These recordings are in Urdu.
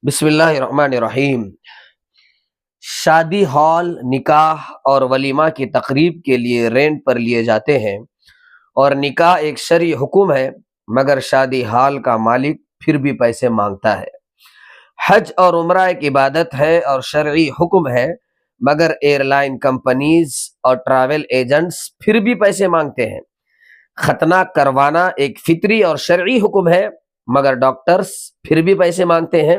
بسم اللہ الرحمن الرحیم۔ شادی ہال، نکاح اور ولیمہ کی تقریب کے لیے رینٹ پر لیے جاتے ہیں، اور نکاح ایک شرعی حکم ہے، مگر شادی ہال کا مالک پھر بھی پیسے مانگتا ہے۔ حج اور عمرہ ایک عبادت ہے اور شرعی حکم ہے، مگر ایئر لائن کمپنیز اور ٹریول ایجنٹس پھر بھی پیسے مانگتے ہیں۔ ختنہ کروانا ایک فطری اور شرعی حکم ہے، مگر ڈاکٹرز پھر بھی پیسے مانگتے ہیں۔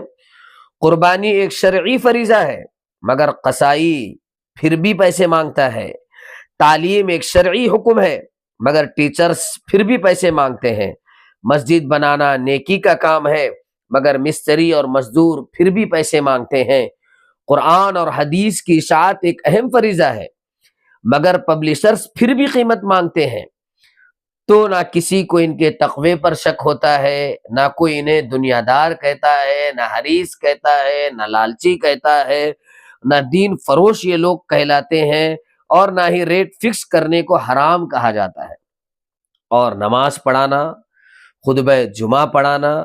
قربانی ایک شرعی فریضہ ہے، مگر قصائی پھر بھی پیسے مانگتا ہے۔ تعلیم ایک شرعی حکم ہے، مگر ٹیچرز پھر بھی پیسے مانگتے ہیں۔ مسجد بنانا نیکی کا کام ہے، مگر مستری اور مزدور پھر بھی پیسے مانگتے ہیں۔ قرآن اور حدیث کی اشاعت ایک اہم فریضہ ہے، مگر پبلشرز پھر بھی قیمت مانگتے ہیں۔ تو نہ کسی کو ان کے تقوی پر شک ہوتا ہے، نہ کوئی انہیں دنیا دار کہتا ہے، نہ حریص کہتا ہے، نہ لالچی کہتا ہے، نہ دین فروش یہ لوگ کہلاتے ہیں، اور نہ ہی ریٹ فکس کرنے کو حرام کہا جاتا ہے۔ اور نماز پڑھانا، خطبہ جمعہ پڑھانا،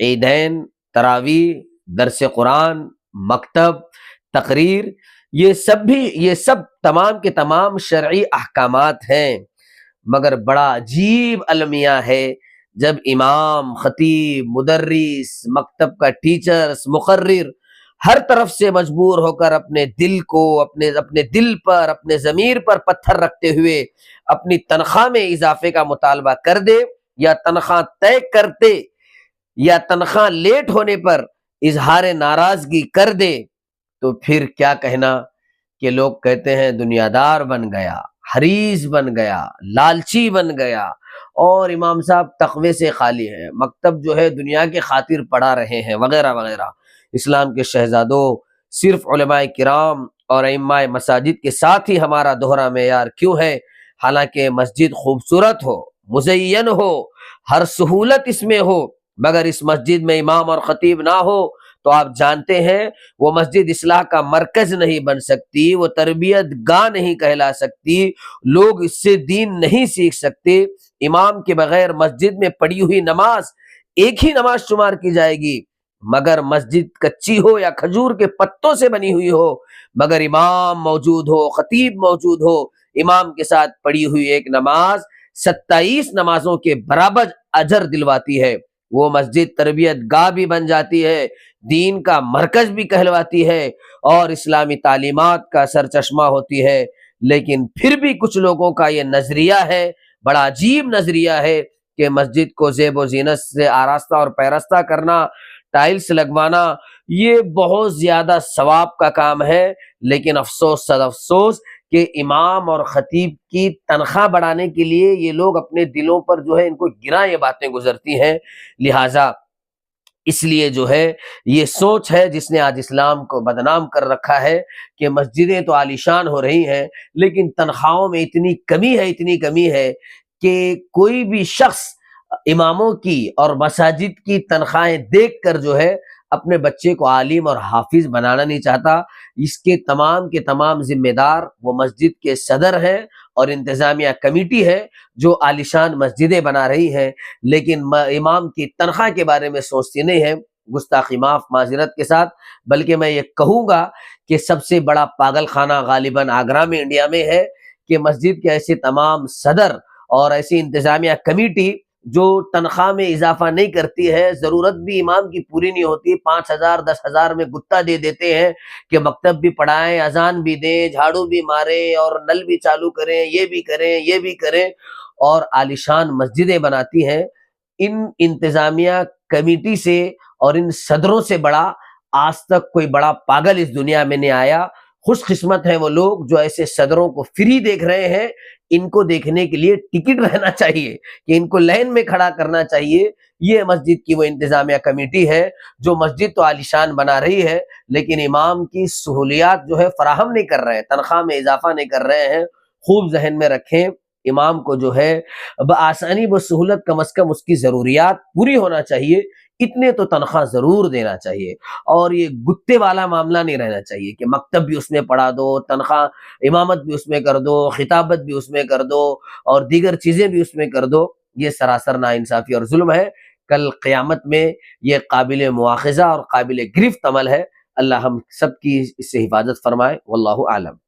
عیدین، تراویح، درس قرآن، مکتب، تقریر، یہ سب تمام کے تمام شرعی احکامات ہیں، مگر بڑا عجیب المیہ ہے جب امام، خطیب، مدرس، مکتب کا ٹیچرز، مقرر ہر طرف سے مجبور ہو کر اپنے دل کو اپنے دل پر، اپنے ضمیر پر پتھر رکھتے ہوئے اپنی تنخواہ میں اضافے کا مطالبہ کر دے، یا تنخواہ طے کرتے یا تنخواہ لیٹ ہونے پر اظہار ناراضگی کر دے، تو پھر کیا کہنا کہ لوگ کہتے ہیں دنیا دار بن گیا، حریص بن گیا، لالچی بن گیا، اور امام صاحب تقوی سے خالی ہیں، مکتب جو ہے دنیا کے خاطر پڑھا رہے ہیں، وغیرہ وغیرہ۔ اسلام کے شہزادوں، صرف علماء کرام اور ائمہ مساجد کے ساتھ ہی ہمارا دوہرا معیار کیوں ہے؟ حالانکہ مسجد خوبصورت ہو، مزین ہو، ہر سہولت اس میں ہو، مگر اس مسجد میں امام اور خطیب نہ ہو تو آپ جانتے ہیں وہ مسجد اصلاح کا مرکز نہیں بن سکتی، وہ تربیت گاہ نہیں کہلا سکتی، لوگ اس سے دین نہیں سیکھ سکتے۔ امام کے بغیر مسجد میں پڑھی ہوئی نماز ایک ہی نماز شمار کی جائے گی، مگر مسجد کچی ہو یا کھجور کے پتوں سے بنی ہوئی ہو، مگر امام موجود ہو، خطیب موجود ہو، امام کے ساتھ پڑھی ہوئی ایک نماز 27 نمازوں کے برابر اجر دلواتی ہے۔ وہ مسجد تربیت گاہ بھی بن جاتی ہے، دین کا مرکز بھی کہلواتی ہے، اور اسلامی تعلیمات کا سرچشمہ ہوتی ہے۔ لیکن پھر بھی کچھ لوگوں کا یہ نظریہ ہے، بڑا عجیب نظریہ ہے، کہ مسجد کو زیب و زینت سے آراستہ اور پیراستہ کرنا، ٹائلز لگوانا، یہ بہت زیادہ ثواب کا کام ہے، لیکن افسوس صد افسوس کہ امام اور خطیب کی تنخواہ بڑھانے کے لیے یہ لوگ اپنے دلوں پر جو ہے ان کو گراں یہ باتیں گزرتی ہیں۔ لہٰذا اس لیے جو ہے یہ سوچ ہے جس نے آج اسلام کو بدنام کر رکھا ہے، کہ مسجدیں تو عالیشان ہو رہی ہیں، لیکن تنخواہوں میں اتنی کمی ہے کہ کوئی بھی شخص اماموں کی اور مساجد کی تنخواہیں دیکھ کر جو ہے اپنے بچے کو عالم اور حافظ بنانا نہیں چاہتا۔ اس کے تمام ذمہ دار وہ مسجد کے صدر ہیں اور انتظامیہ کمیٹی ہے جو عالیشان مسجدیں بنا رہی ہے، لیکن امام کی تنخواہ کے بارے میں سوچتی نہیں ہے۔ گستاخی معاف، معذرت کے ساتھ، بلکہ میں یہ کہوں گا کہ سب سے بڑا پاگل خانہ غالباً آگرہ میں، انڈیا میں ہے، کہ مسجد کے ایسے تمام صدر اور ایسی انتظامیہ کمیٹی جو تنخواہ میں اضافہ نہیں کرتی ہے، ضرورت بھی امام کی پوری نہیں ہوتی، 5,000 10,000 میں گتا دے دیتے ہیں کہ مکتب بھی پڑھائیں، اذان بھی دیں، جھاڑو بھی ماریں، اور نل بھی چالو کریں، یہ بھی کریں، اور عالیشان مسجدیں بناتی ہیں۔ ان انتظامیہ کمیٹی سے اور ان صدروں سے بڑا آج تک کوئی بڑا پاگل اس دنیا میں نہیں آیا۔ خوش قسمت ہیں وہ لوگ جو ایسے صدروں کو فری دیکھ رہے ہیں۔ ان کو دیکھنے کے لیے ٹکٹ رہنا چاہیے، کہ ان کو لائن میں کھڑا کرنا چاہیے۔ یہ مسجد کی وہ انتظامیہ کمیٹی ہے جو مسجد تو عالیشان بنا رہی ہے، لیکن امام کی سہولیات جو ہے فراہم نہیں کر رہے ہیں، تنخواہ میں اضافہ نہیں کر رہے ہیں۔ خوب ذہن میں رکھیں، امام کو جو ہے بآسانی بسہولت کم از کم اس کی ضروریات پوری ہونا چاہیے، اتنے تو تنخواہ ضرور دینا چاہیے، اور یہ گتے والا معاملہ نہیں رہنا چاہیے کہ مکتب بھی اس میں پڑھا دو، تنخواہ امامت بھی اس میں کر دو، خطابت بھی اس میں کر دو، اور دیگر چیزیں بھی اس میں کر دو۔ یہ سراسر ناانصافی اور ظلم ہے۔ کل قیامت میں یہ قابل مواخذہ اور قابل گرفت عمل ہے۔ اللہ ہم سب کی اس سے حفاظت فرمائے، واللہ اعلم۔